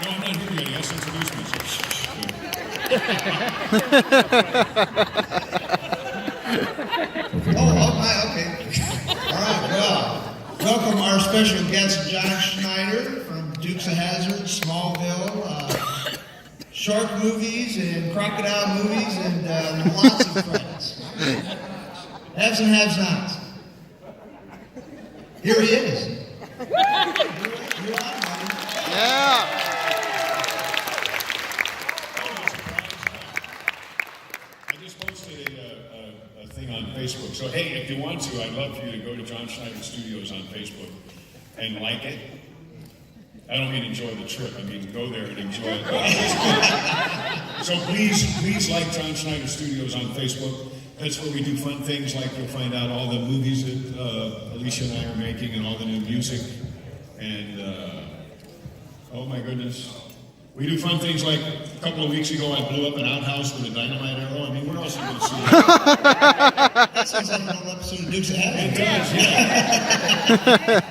No, I'm not here yet. He has to introduce me. Oh, hi, okay. All right, well, welcome our special guest, John Schneider from Dukes of Hazzard, Smallville, shark movies and crocodile movies and lots of credits. Haves and have-nots. Here he is. You're on, buddy. Yeah. I just posted a thing on Facebook. So, hey, if you want to, I'd love for you to go to John Schneider Studios on Facebook and like it. I don't mean enjoy the trip. I mean go there and enjoy it. So please like John Schneider Studios on Facebook. That's where we do fun things like you'll find out all the movies that Alicia and I are making and all the new music. And, oh my goodness. We do fun things like a couple of weeks ago I blew up an outhouse with a dynamite arrow. I mean, where else are you going to see that? That sounds like an old episode of Dukes of Hazzard. It does,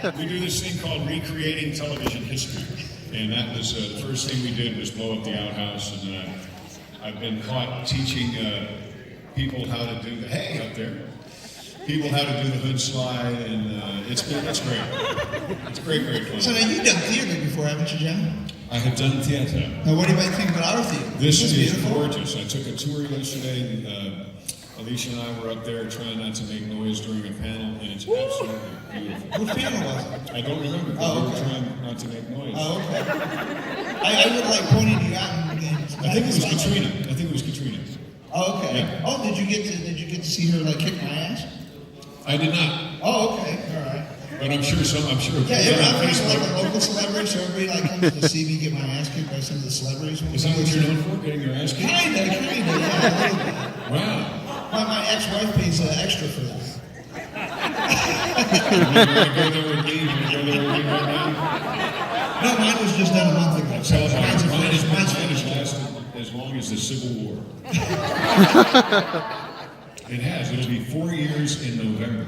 yeah. We do this thing called Recreating Television History. And that was the first thing we did was blow up the outhouse. And I've been caught teaching people how to do the, hey, up there. People how to do the hood slide, and it's great. It's great fun. So now you've done theater before, haven't you, John? I have done theater. Now what do you think about our theater? This is beautiful. gorgeous. I took a tour yesterday. Alicia and I were up there trying not to make noise during a panel, and it's absolutely beautiful. What panel was it? I don't remember, but we were trying not to make noise. Oh, okay. I would like pointed you out and I think it was Katrina. Oh, okay. Yeah. Oh, did you get to see her like kick my ass? I did not. Oh, okay. All right. But I'm sure Yeah, I'm like a local celebrity, so everybody like comes to see me get my ass kicked by some of the celebrities. Is that what you're known for, getting your ass kicked? Kinda, yeah, a little bit. Wow. My ex-wife pays extra for that. You go there with me right now? No, mine was just done a month ago. So Mine's finished lasted as long as the Civil War. It has. It'll be 4 years in November.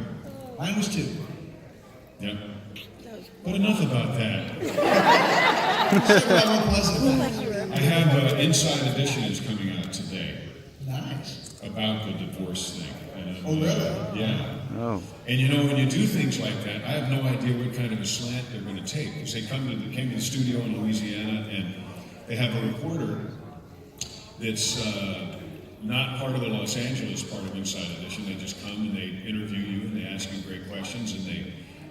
Mine was 2. Yeah. But enough about that. I have Inside Edition is coming out today. Nice. About the divorce thing. And, Oh, really? Yeah. Oh. And you know, when you do things like that, I have no idea what kind of a slant they're going to take. Because they came to the studio in Louisiana, and they have a reporter that's not part of the Los Angeles part of Inside Edition. They just come and they interview you and they ask you great questions and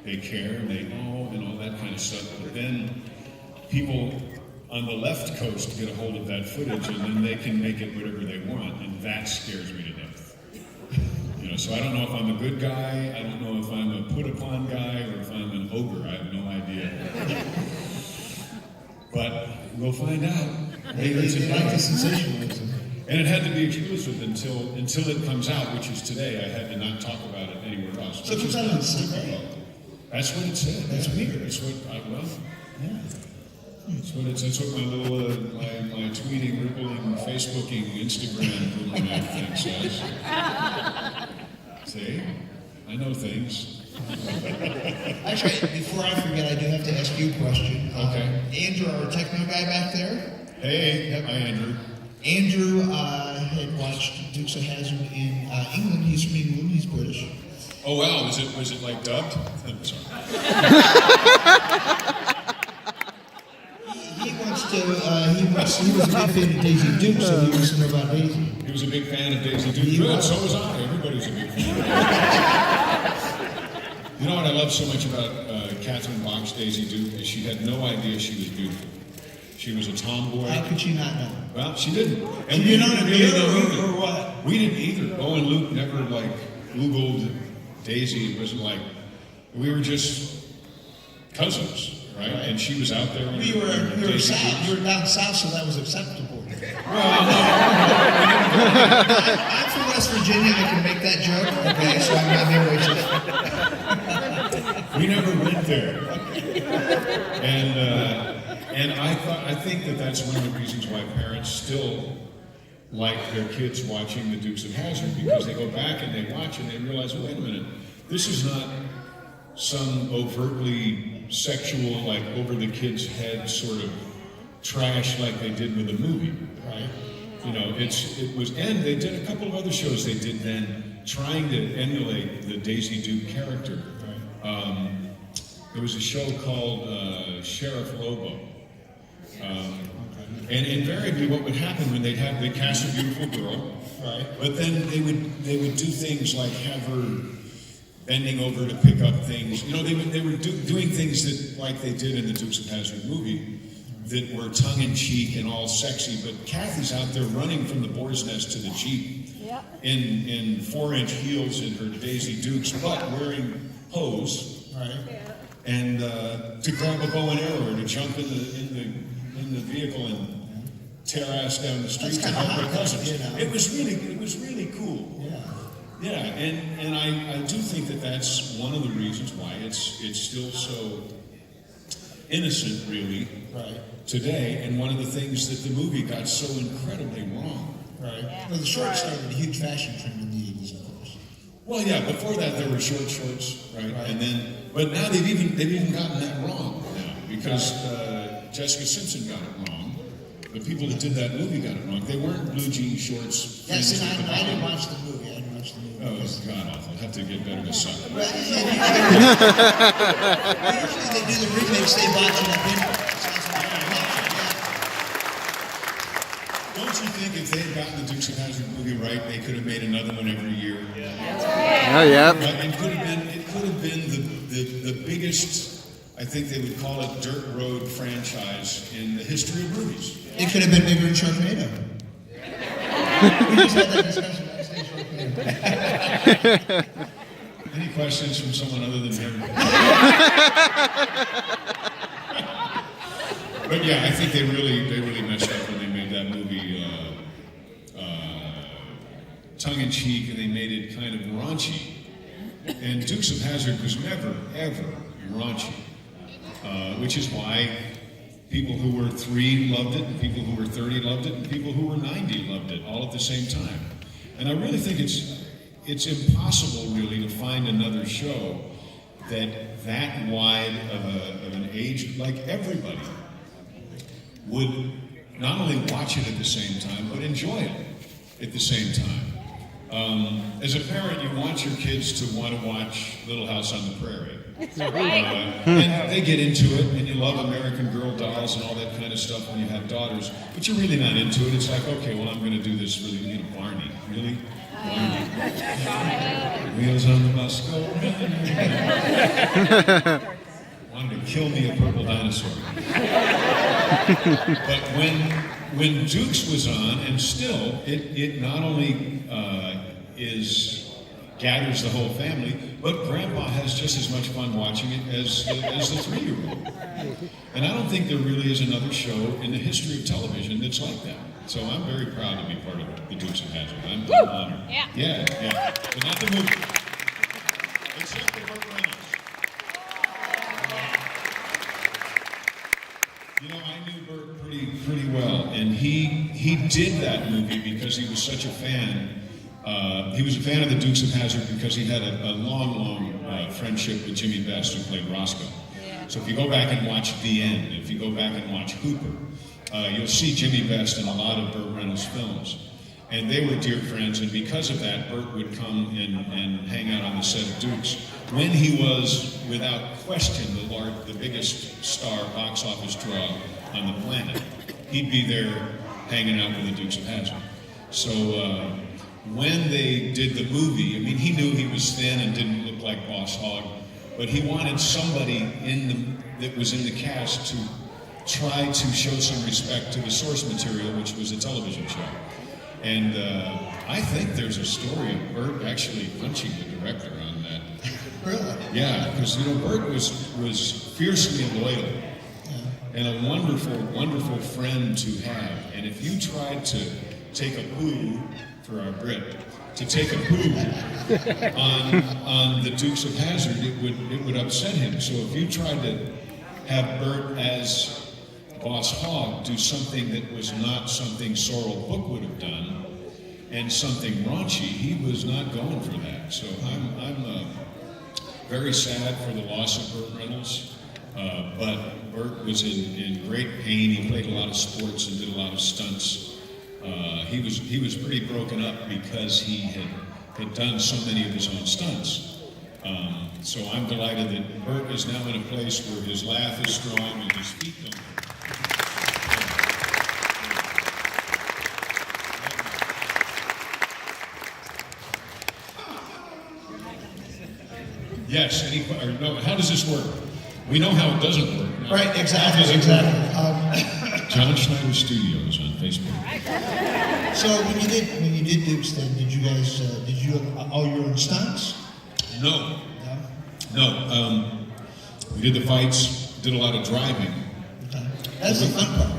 they care and and all that kind of stuff. But then people on the left coast get a hold of that footage and then they can make it whatever they want, and that scares me to death. You know, so I don't know if I'm a good guy, I don't know if I'm a put upon guy, or if I'm an ogre. I have no idea. But we'll find out. They like the sensationalism. And it had to be exclusive until it comes out, which is today. I had to not talk about it anywhere else. So it comes out on Sunday? That's what it said. That's weird. That's what Yeah. That's what my little my tweeting, rippling, Facebooking, Instagram thing says. See, I know things. Actually, before I forget, I do have to ask you a question. Okay. Andrew, our techno guy back there. Hey, hi Andrew. Andrew had watched Dukes of Hazzard in England. He's from England. He's British. Oh wow, was it like dubbed? I'm sorry. He was a big fan of Daisy Duke, so he wants to know about Daisy. He was a big fan of Daisy Duke. Good, so was I. Everybody was a big fan. You know what I love so much about Catherine Bach's Daisy Duke is she had no idea she was beautiful. She was a tomboy. How could she not know? Well, she didn't. And She didn't know really either, know or what? We didn't either. Bo and Luke never Googled Daisy. It wasn't like we were just cousins, right? And she was out there. You were south. You were down south, so that was acceptable. Well, I'm from West Virginia. I can make that joke. Okay, so I'm not being racist. we never went there. And I think that's one of the reasons why parents still like their kids watching the Dukes of Hazzard, because they go back and they watch and they realize, wait a minute, this is not some overtly sexual, like over the kid's head sort of trash like they did with the movie. Right. You know, and they did a couple of other shows they did then, trying to emulate the Daisy Duke character. Right. There was a show called Sheriff Lobo. And invariably what would happen when they'd cast a beautiful girl, Right. but then they would do things like have her bending over to pick up things. You know, they were doing things that, like they did in the Dukes of Hazzard movie, that were tongue-in-cheek and all sexy, but Kathy's out there running from the boar's nest to the Jeep in 4-inch heels and her Daisy Dukes, but wearing hose. Right. And to grab a bow and arrow, or to jump in the vehicle and tear ass down the street to help her cousins. You know? It was really cool. Yeah. Yeah, and I do think that that's one of the reasons why it's still so innocent, really, Right. today, and one of the things that the movie got so incredibly wrong. Right. Well, the shorts started a huge fashion trend in the 80s, of course. Well, yeah, before that there were short shorts, right? And then, but now they've even gotten that wrong now, because Jessica Simpson got it wrong. The people that did that movie got it wrong. They weren't blue jean shorts. Yes, and I didn't watch the movie. Oh, it's god awful. Have to get better to suck. Well, usually they do the remakes, they watch it up in. Don't you think if they had gotten the Dukes of Hazzard movie right, they could have made another one every year? Oh, yeah. Right? It could have been the biggest, I think they would call it, dirt road franchise in the history of movies. It could have been bigger in Sharknado. We just had that discussion backstage. Any questions from someone other than him? But yeah, I think they really messed up when they made that movie tongue-in-cheek, and they made it kind of raunchy. And Dukes of Hazzard was never, ever raunchy, which is why people who were 3 loved it, and people who were 30 loved it, and people who were 90 loved it, all at the same time. And I really think it's impossible, really, to find another show that wide of an age, like everybody would not only watch it at the same time, but enjoy it at the same time. As a parent, you want your kids to want to watch Little House on the Prairie. And they get into it, and you love American Girl dolls and all that kind of stuff when you have daughters, but you're really not into it. It's like, okay, well, I'm going to do this really, Barney. Really? Barney. Wheels on the bus go round. Wanted to kill me a purple dinosaur. But when Dukes was on, and still, it not only gathers the whole family, but Grandpa has just as much fun watching it as the 3-year-old. And I don't think there really is another show in the history of television that's like that. So I'm very proud to be part of the Dukes of Hazzard. I'm honored. Yeah. But not the movie. Except for Burt Reynolds. You know, I knew Burt pretty well, and he did that movie because he was such a fan. He was a fan of the Dukes of Hazzard because he had a long friendship with Jimmy Best, who played Roscoe. So if you go back and watch The End, if you go back and watch Hooper, you'll see Jimmy Best in a lot of Burt Reynolds films. And they were dear friends, and because of that, Burt would come and hang out on the set of Dukes. When he was, without question, the biggest star box office draw on the planet, he'd be there hanging out with the Dukes of Hazzard. So when they did the movie, I mean, he knew he was thin and didn't look like Boss Hogg, but he wanted somebody that was in the cast to try to show some respect to the source material, which was a television show. And I think there's a story of Burt actually punching the director on that. Really? Yeah, because Burt was fiercely loyal and a wonderful friend to have. And if you tried to take a poo, for our Brit, to take a poo on the Dukes of Hazzard, it would upset him. So if you tried to have Burt as Boss Hogg do something that was not something Sorrel Book would have done, and something raunchy, he was not going for that. So I'm very sad for the loss of Burt Reynolds, but Bert was in great pain. He played a lot of sports and did a lot of stunts. He was pretty broken up because he had done so many of his own stunts. So I'm delighted that Bert is now in a place where his laugh is strong and his feet don't hurt. Yes, no, how does this work? We know how it doesn't work. Now, Right, exactly. John Schneider Studios on Facebook. So when you did Dukes, then did you guys did you all your own stunts? No. We did the fights, did a lot of driving. Okay. That's the fun part.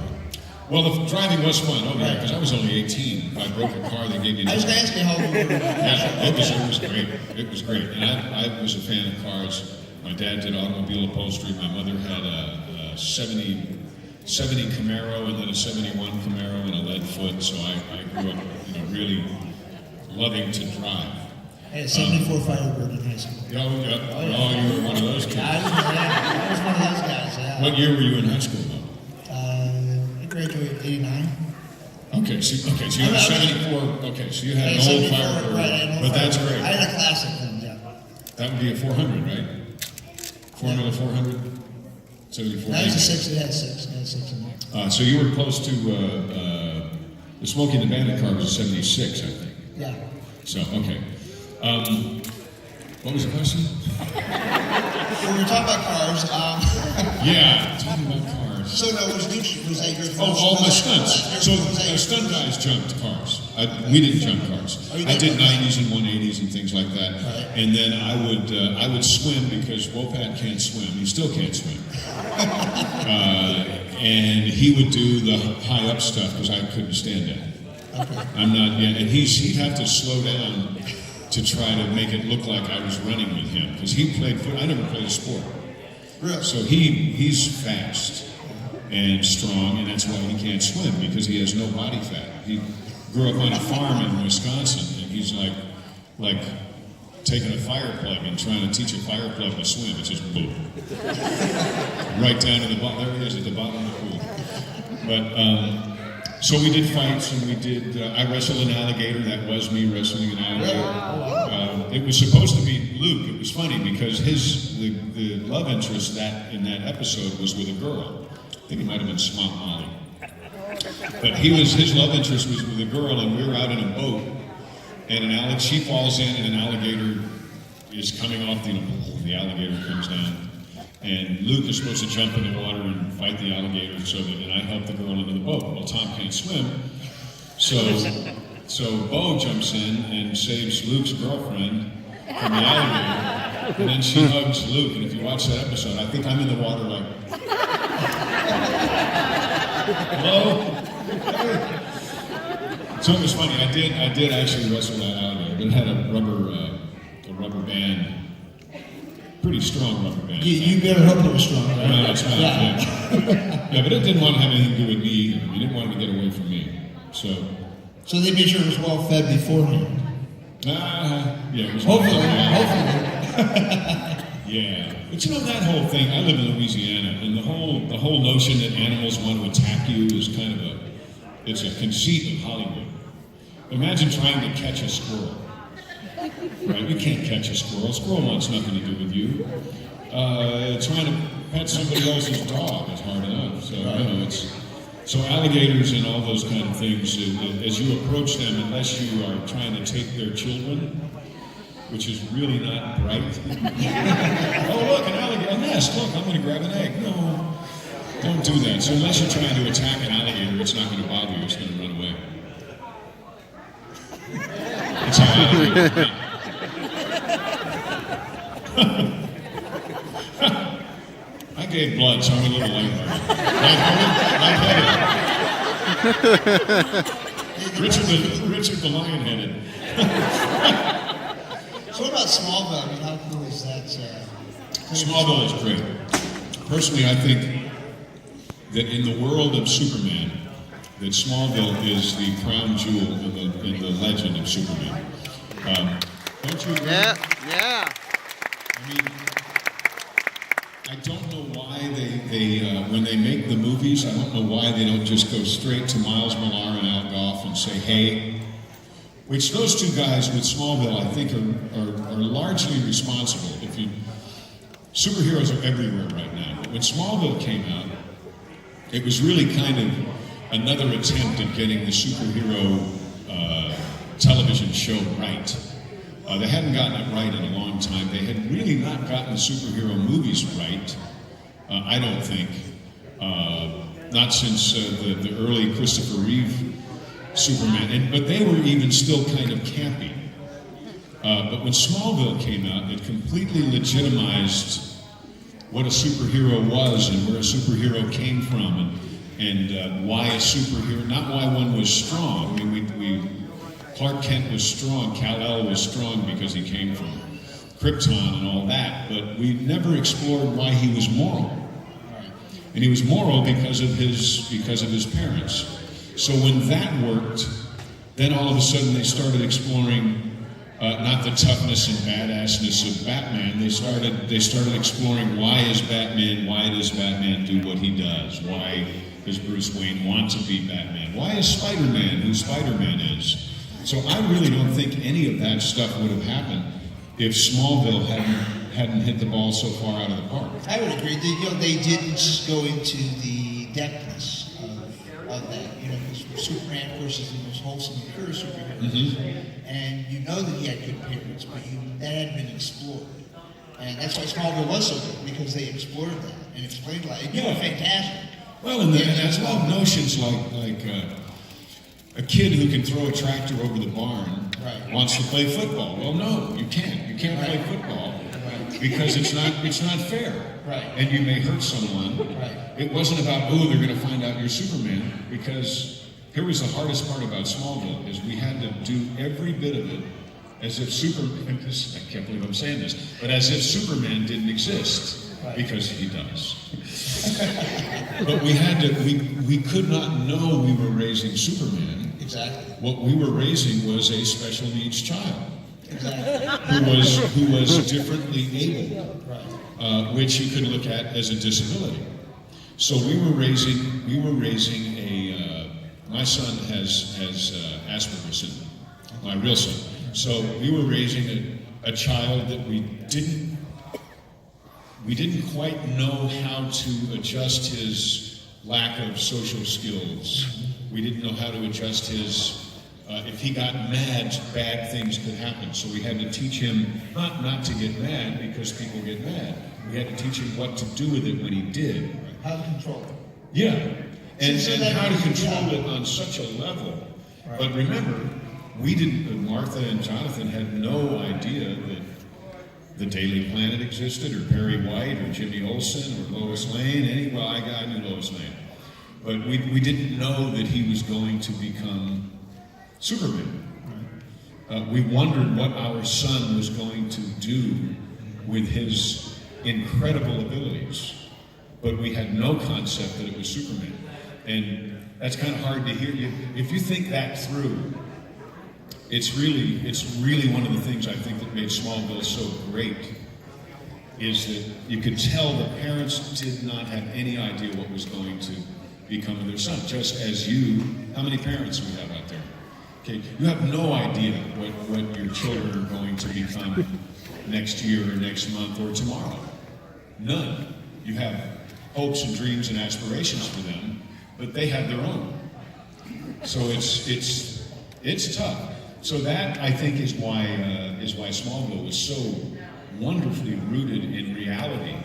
Well, the driving was fun. Oh yeah, because I was only 18. I broke a car. They gave me. I was going to ask you how old you were. Yeah, it was great. It was great, and I was a fan of cars. My dad did automobile upholstery. My mother had a 70 Camaro and then a 71 Camaro and a lead foot. So I grew up, really loving to drive. I had a 74 Firebird in high school. Oh, you were one of those kids. I was one of those guys. Yeah. What year were you in high school, though? I graduated '89. Okay, so you had a 74. Okay, so you had an old Firebird, right, but that's great. I had a classic then, yeah. That would be a 400, right? Formula 400? 74. That was a 6. It had 6. It had 6 in there. So you were close to the Smokey and the Bandit car was a 76, I think. Yeah. So okay. What was the question? We were talking about cars. Yeah, talking about cars. So no, was that your first? All my stunts. So stunt guys jumped cars. We didn't jump cars. I did 90s and 180s and things like that. Right. And then I would swim because Wopat can't swim. He still can't swim. And he would do the high up stuff because I couldn't stand it. Okay. I'm not yet. And he'd have to slow down to try to make it look like I was running with him because he played football. I never played a sport. Really? So he's fast and strong, and that's why he can't swim because he has no body fat. He grew up on a farm in Wisconsin, and he's like taking a fire plug and trying to teach a fire plug to swim. It's just boom, right down to the bottom. There he is at the bottom of the pool. But so we did fights, and we did. I wrestled an alligator. That was me wrestling an alligator. It was supposed to be Luke. It was funny because the love interest in that episode was with a girl. I think he might have been Swamp Molly. But his love interest was with a girl, and we were out in a boat, and she falls in, and an alligator is coming off the alligator comes down, and Luke is supposed to jump in the water and fight the alligator, and I help the girl into the boat. Well, Tom can't swim, so Bo jumps in and saves Luke's girlfriend from the alligator, and then she hugs Luke, and if you watch that episode, I think I'm in the water like, hello? So it was funny. I did actually wrestle that alligator, but it had a rubber band, pretty strong rubber band. You better hope it was strong, right? No, it's not. Yeah, but it didn't want to have anything to do with me either. He didn't want him to get away from me. So they made sure it was well fed beforehand. Yeah, it was Hopefully. Yeah, but that whole thing. I live in Louisiana, and the whole notion that animals want to attack you is kind of it's a conceit of Hollywood. Imagine trying to catch a squirrel. Right? You can't catch a squirrel. A squirrel wants nothing to do with you. Trying to pet somebody else's dog is hard enough. So so alligators and all those kind of things. As you approach them, unless you are trying to take their children, which is really not bright. Oh look, an alligator! A nest. Look, I'm going to grab an egg. No, don't do that. So unless you're trying to attack an alligator, it's not going to bother you. It's going to run away. That's how alligators. I gave blood, so I'm a little lighthearted. Richard the lion-headed. So what about Smallville? I mean, how cool is that? Smallville is great. Personally, I think that in the world of Superman, that Smallville is the crown jewel in the legend of Superman. Don't you agree? Yeah. I mean, I don't know why when they make the movies, I don't know why they don't just go straight to Miles Millar and Al Gough and say, hey, which those two guys with Smallville, I think, are largely responsible. Superheroes are everywhere right now. But when Smallville came out, it was really kind of another attempt at getting the superhero television show right. They hadn't gotten it right in a long time. They had really not gotten the superhero movies right, I don't think. Not since the early Christopher Reeve Superman, but they were even still kind of campy. But when Smallville came out, it completely legitimized what a superhero was and where a superhero came from, and why a superhero, not why one was strong. I mean, Clark Kent was strong, Kal-El was strong because he came from Krypton and all that, but we never explored why he was moral. And he was moral because of his parents. So when that worked, then all of a sudden they started exploring not the toughness and badassness of Batman. They started exploring why does Batman do what he does? Why does Bruce Wayne want to be Batman? Why is Spider-Man who Spider-Man is? So I really don't think any of that stuff would have happened if Smallville hadn't hit the ball so far out of the park. I would agree. They didn't go into the depthness of that. Superman, of course, is the most wholesome and pure superhero. Mm-hmm. And you know that he had good parents, but that hadn't been explored. And that's why Smallville was so good, because they explored that and explained it. And you were fantastic. Well, and there's a lot of notions like a kid who can throw a tractor over the barn wants to play football. Well, no, you can't. You can't play football because it's not fair. Right. And you may hurt someone. Right. It wasn't about, they're going to find out you're Superman, because here was the hardest part about Smallville, is we had to do every bit of it as if Superman, I can't believe I'm saying this, but as if Superman didn't exist, because he does. But we could not know we were raising Superman. Exactly. What we were raising was a special needs child. Exactly. who was differently able, which you could look at as a disability. So we were raising a. My son has Asperger's syndrome, my real son. So we were raising a child that we didn't quite know how to adjust his lack of social skills. We didn't know how to adjust his. If he got mad, bad things could happen. So we had to teach him not to get mad, because people get mad. We had to teach him what to do with it when he did. How to control it. Yeah. And how to control it on such a level. Right. But remember, Martha and Jonathan had no idea that the Daily Planet existed, or Perry White, or Jimmy Olsen, or Lois Lane. I knew Lois Lane. But we didn't know that he was going to become Superman. We wondered what our son was going to do with his incredible abilities, but we had no concept that it was Superman. And that's kind of hard to hear. If you think that through, it's really one of the things I think that made Smallville so great, is that you could tell the parents did not have any idea what was going to become of their son. Just as how many parents we have out there? Okay, you have no idea what your children are going to become next year or next month or tomorrow. None. You have hopes and dreams and aspirations for them, but they have their own. So it's tough. So that, I think, is why Smallville was so wonderfully rooted in reality,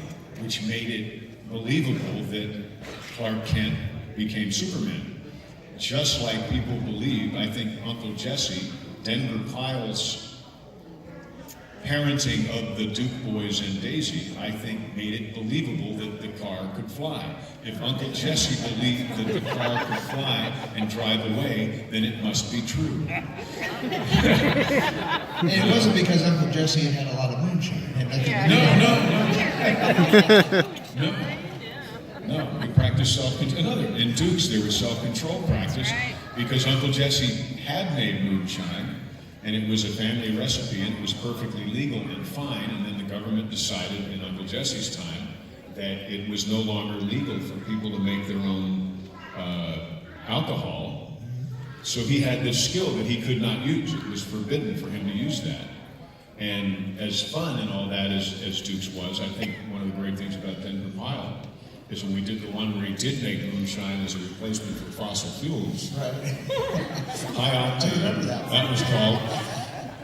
which made it believable that Clark Kent became Superman. Just like people believe, I think Uncle Jesse, Denver Pyle's parenting of the Duke boys and Daisy, I think made it believable that the car could fly. If Uncle Jesse believed that the car could fly and drive away, then it must be true. And it wasn't because Uncle Jesse had a lot of moonshine. No, we practiced self-control. In Duke's, there was self-control practice because Uncle Jesse had made moonshine, and it was a family recipe, and it was perfectly legal and fine, and then the government decided in Uncle Jesse's time that it was no longer legal for people to make their own alcohol. So he had this skill that he could not use. It was forbidden for him to use that. And as fun and all that as Duke's was, I think one of the great things about Denver Pile is when we did the one where he did make moonshine as a replacement for fossil fuels. Right. High octane, I remember that was called.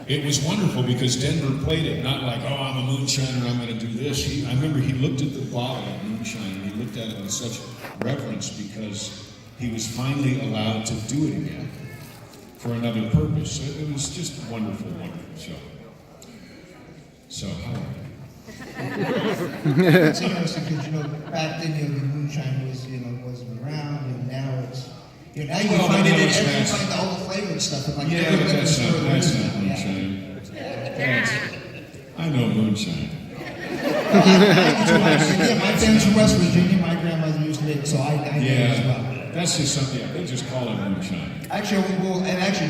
It was wonderful because Denver played it not like, oh, I'm a moonshiner, I'm going to do this. I remember he looked at the bottle of moonshine and he looked at it with such reverence because he was finally allowed to do it again for another purpose. So it was just a wonderful, wonderful show. So, It's interesting because, back then, the moonshine wasn't around, and now it's, now you Well, find it now in it's you massive. find all the flavored stuff. And like yeah, every but liquor that's store not there is now. moonshine. I know moonshine. Yeah, my family's from West Virginia. My grandmother used to make it, so I know as well. That's just something, they just call it moonshine. Actually,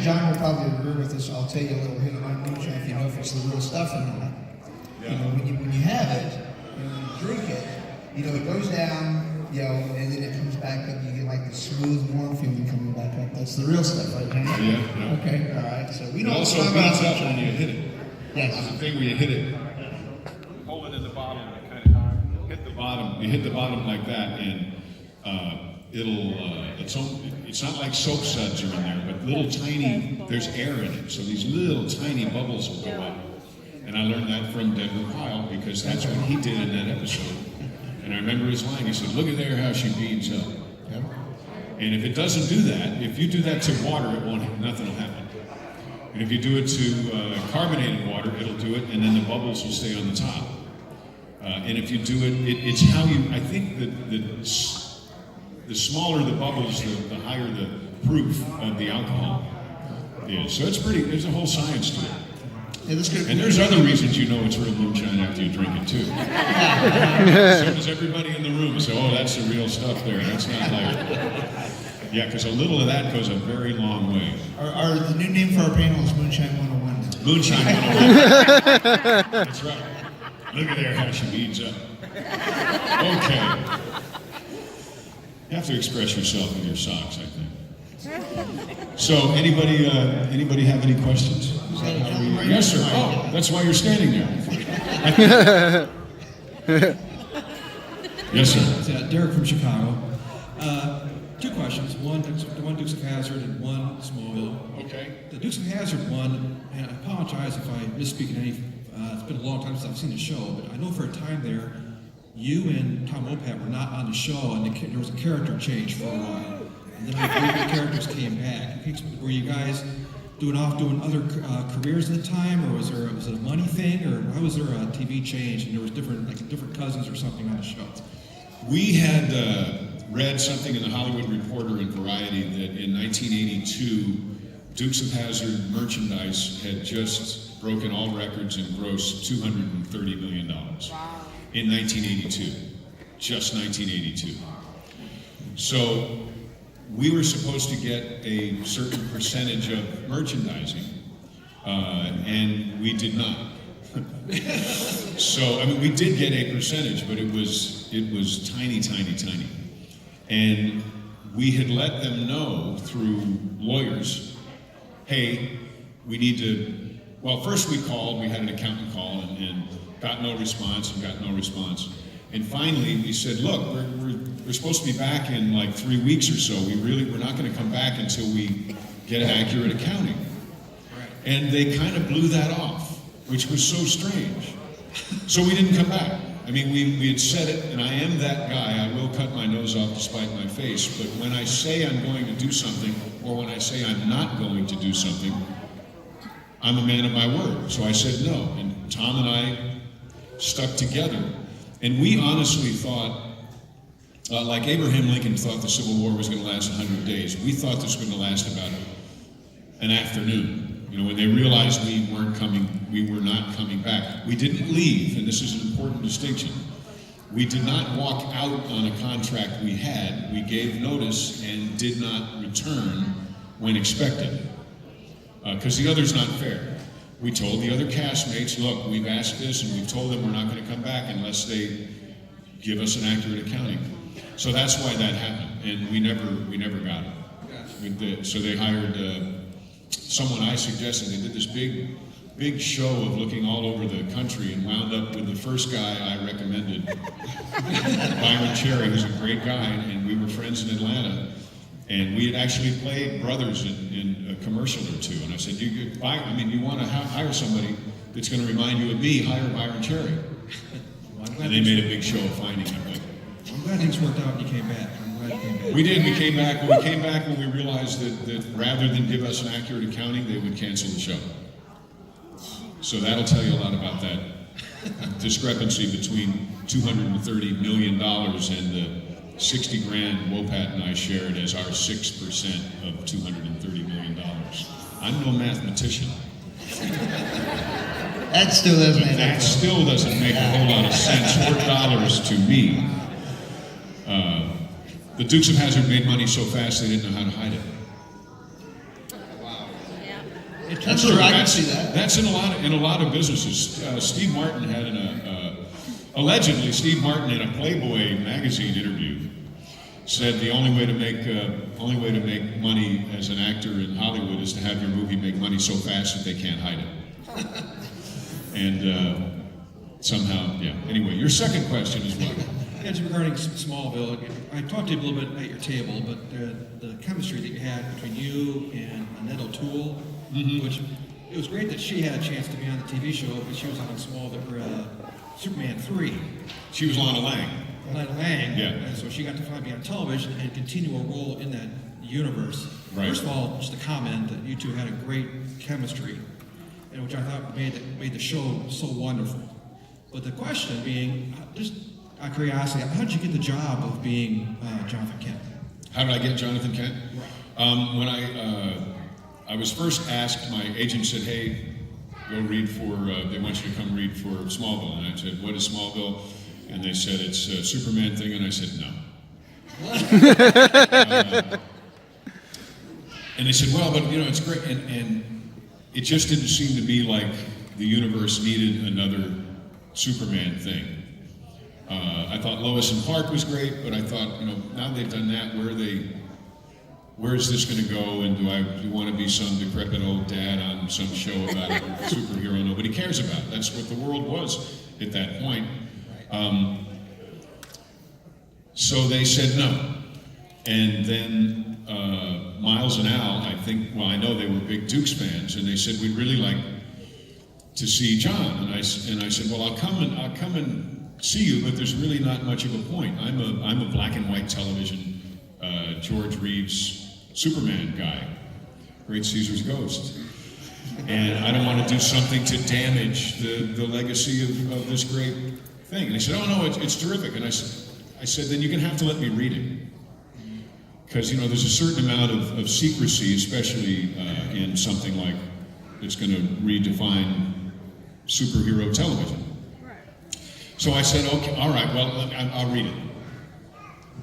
John will probably agree with this. I'll tell you a little hint on moonshine if you know if it's the real stuff or not. Yeah. When you have it, when you drink it, it goes down, and then it comes back up. You get like the smooth, warm feeling coming back up. That's the real stuff, right, John? Yeah. Okay, all right. So we It don't also talk about beats up when you hit it. Yes. There's a thing where you hit it, hold it in the bottom, and kind of hit the bottom. You hit the bottom like that, and it's not like soap suds are in there, but little tiny, there's air in it, so these little tiny bubbles will go up. And I learned that from Denver Pyle because that's what he did in that episode. And I remember his line, he said, look at there how she beads up. Yep. And if it doesn't do that, if you do that to water, nothing will happen. And if you do it to carbonated water, it'll do it, and then the bubbles will stay on the top. And if you do it's how you, I think that the smaller the bubbles, the higher the proof of the alcohol is. So there's a whole science to it. Yeah, that's good. And there's other reasons you know it's real moonshine after you drink it too. So does everybody in the room say, oh, that's the real stuff there. That's not like, yeah, because a little of that goes a very long way. The new name for our panel is Moonshine 101. Moonshine 101. That's right. Look at there how she beads up. Okay. You have to express yourself in your socks, I think. So, anybody have any questions? Yes, sir. Oh, that's why you're standing there. Yes, sir. Derek from Chicago. Two questions. One Dukes of Hazzard and one Smallville. Okay. The Dukes of Hazzard one, and I apologize if I misspeak in any. It's been a long time since I've seen the show, but I know for a time there, you and Tom Wopat were not on the show, and there was a character change for a while. And then I believe the characters came back. Were you guys doing other careers at the time, or was it a money thing, or why was there a TV change and there was different cousins or something on the show? We had read something in the Hollywood Reporter and Variety that in 1982, Dukes of Hazzard merchandise had just broken all records and grossed $230 million. Wow. In 1982, just 1982. So we were supposed to get a certain percentage of merchandising, and we did not. So, I mean, we did get a percentage, but it was tiny, tiny, tiny. And we had let them know through lawyers, hey, we need to, well, first we called, we had an accountant call and got no response and got no response. And finally we said, look, we're supposed to be back in like 3 weeks or so. We're not going to come back until we get an accurate accounting. And they kind of blew that off, which was so strange. So we didn't come back. I mean, we had said it, and I am that guy. I will cut my nose off to spite my face. But when I say I'm going to do something, or when I say I'm not going to do something, I'm a man of my word. So I said no. And Tom and I stuck together. And we honestly thought, like Abraham Lincoln thought the Civil War was going to last 100 days. We thought this was going to last about an afternoon. You know, when they realized we were not coming back. We didn't leave, and this is an important distinction. We did not walk out on a contract we had. We gave notice and did not return when expected. Because the other's not fair. We told the other castmates, look, we've asked this, and we've told them we're not going to come back unless they give us an accurate accounting. So that's why that happened, and we never got it. So they hired someone I suggested. They did this big show of looking all over the country and wound up with the first guy I recommended, Byron Cherry, who's a great guy, and we were friends in Atlanta. And we had actually played brothers in a commercial or two. And I said, you want to hire somebody that's going to remind you of me, hire Byron Cherry. And they made a big show of finding him. I'm glad things worked out and you came back. I'm glad you came back. We did. We came back. When we came back, when we realized that rather than give us an accurate accounting, they would cancel the show. So that'll tell you a lot about that discrepancy between $230 million and the 60 grand Wopat and I shared as our 6% of $230 million. I'm no mathematician. That still doesn't make That still doesn't make a whole lot of sense or dollars to me. The Dukes of Hazzard made money so fast they didn't know how to hide it. That's true. I can see that. That's in a lot of businesses. Steve Martin had allegedly Steve Martin in a Playboy magazine interview said the only way to make money as an actor in Hollywood is to have your movie make money so fast that they can't hide it. And somehow, yeah. Anyway, your second question is what? It's regarding Smallville. I talked to you a little bit at your table, but the chemistry that you had between you and Annette O'Toole, which it was great that she had a chance to be on the TV show, but she was on Smallville, Superman 3. She was Lana Lang. Lana Lang, yeah. And so she got to finally be on television and continue a role in that universe. Right. First of all, just a comment that you two had a great chemistry, and which I thought made the show so wonderful. But the question being, just out of curiosity, how did you get the job of being Jonathan Kent? How did I get Jonathan Kent? When I was first asked, my agent said, "Hey, go read for. They want you to come read for Smallville." And I said, "What is Smallville?" And they said, "It's a Superman thing." And I said, "No." And they said, "Well, but it's great." And it just didn't seem to me like the universe needed another Superman thing. I thought Lois and Clark was great, but I thought, now they've done that, where is this going to go? And do I want to be some decrepit old dad on some show about a superhero nobody cares about? That's what the world was at that point. So they said no. And then Miles and Al, I know they were big Dukes fans, and they said, "We'd really like to see John." And I said, "Well, I'll come and see you, but there's really not much of a point. I'm a black and white television George Reeves Superman guy, Great Caesar's Ghost, and I don't want to do something to damage the legacy of this great thing." And he said, "Oh no, it's terrific." And I said, "Then you're going to have to let me read it, because there's a certain amount of secrecy, especially in something like it's going to redefine superhero television." So I said, "Okay, all right, well, I'll read it."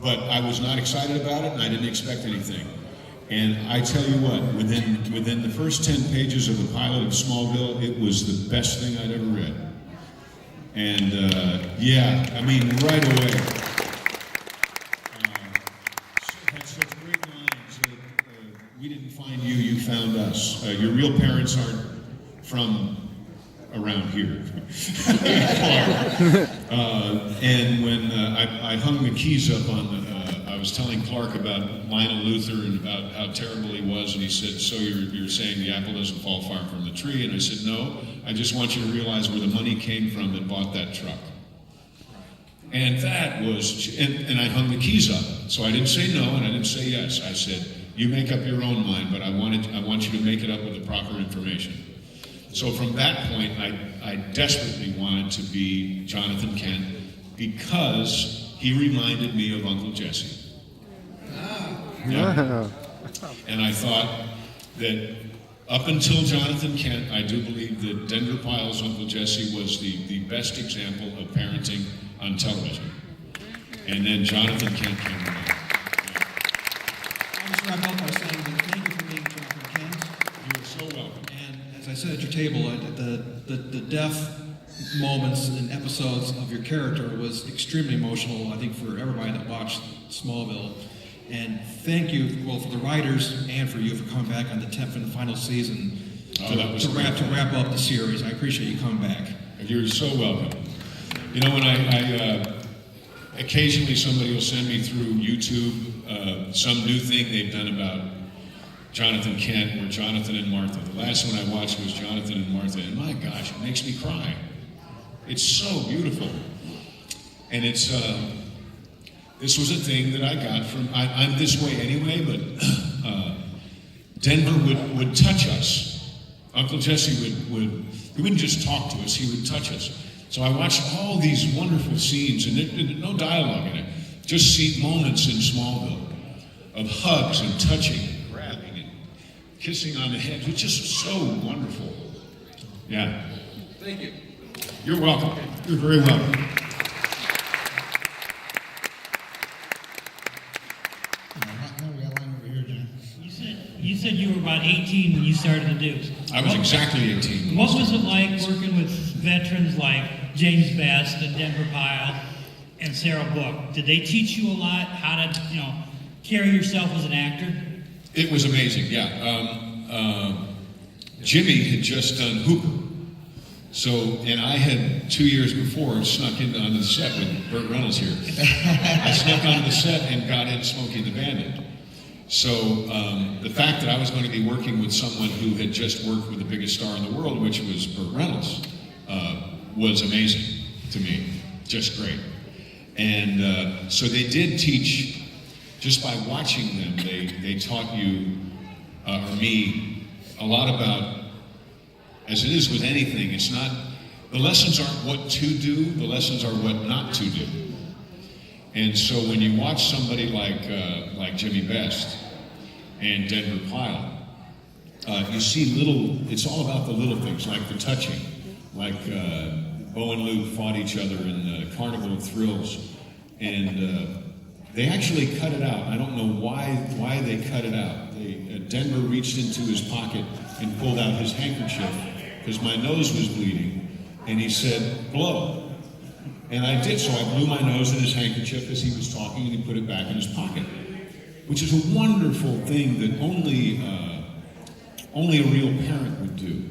But I was not excited about it, and I didn't expect anything. And I tell you what, within the first 10 pages of the pilot of Smallville, it was the best thing I'd ever read. And right away. Had such great lines. We didn't find you, you found us. Your real parents aren't from around here. And when I hung the keys up on I was telling Clark about Lionel Luther and about how terrible he was, and he said, "So you're saying the apple doesn't fall far from the tree?" And I said, "No, I just want you to realize where the money came from that bought that truck." And that was, and I hung the keys up. So I didn't say no, and I didn't say yes. I said, "You make up your own mind, but I want you to make it up with the proper information." So from that point, I desperately wanted to be Jonathan Kent because he reminded me of Uncle Jesse. Yeah. And I thought that up until Jonathan Kent, I do believe that Denver Pyle's Uncle Jesse was the best example of parenting on television. And then Jonathan Kent came along. I'll just wrap up by saying thank you for being Jonathan Kent. You are so welcome. And as I said at your table, the deaf moments and episodes of your character was extremely emotional, I think, for everybody that watched Smallville. And thank you, well, for the writers and for you for coming back on the 10th and final season to wrap up the series. I appreciate you coming back. You're so welcome. You know, when I occasionally somebody will send me through YouTube some new thing they've done about Jonathan Kent or Jonathan and Martha. The last one I watched was Jonathan and Martha, and my gosh, it makes me cry. It's so beautiful. And it's, this was a thing that I got from, I'm this way anyway, but Denver would touch us. Uncle Jesse he wouldn't just talk to us, he would touch us. So I watched all these wonderful scenes, and no dialogue in it, just see moments in Smallville of hugs and touching, grabbing and kissing on the head. It just was so wonderful. Yeah. Thank you. You're welcome. You're very welcome. We got one over here, John. You said you were about 18 when you started the Dukes. I was exactly 18. What was it like working with veterans like James Best and Denver Pyle and Sarah Book? Did they teach you a lot how to, carry yourself as an actor? It was amazing, yeah. Jimmy had just done Hooper. So, and I had 2 years before snuck in onto the set with Burt Reynolds here. I snuck onto the set and got in Smokey and the Bandit. So the fact that I was going to be working with someone who had just worked with the biggest star in the world, which was Burt Reynolds, was amazing to me, just great. And so they did teach, just by watching them, they taught you, or me, a lot about, as it is with anything, it's not, the lessons aren't what to do, the lessons are what not to do. And so when you watch somebody like Jimmy Best and Denver Pyle, you see it's all about the little things, like the touching, like Bo and Luke fought each other in Carnival of Thrills, and they actually cut it out. I don't know why they cut it out. Denver reached into his pocket and pulled out his handkerchief because my nose was bleeding, and he said, "Blow." And I did, so I blew my nose in his handkerchief as he was talking, and he put it back in his pocket, which is a wonderful thing that only a real parent would do.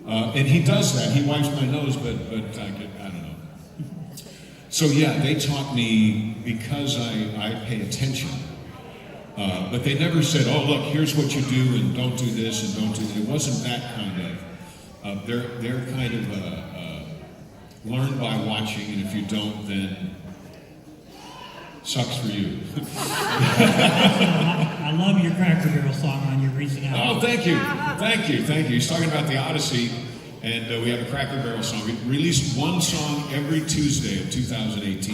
And he does that. He wipes my nose, but I don't know. So yeah, they taught me because I pay attention. But they never said, "Oh, look, here's what you do, and don't do this, and don't do that." It wasn't that kind of. They're kind of learn by watching, and if you don't, then sucks for you. I love your Cracker Barrel song on your recent album. Oh, thank you. He's talking about the Odyssey, and we have a Cracker Barrel song. We released one song every Tuesday of 2018.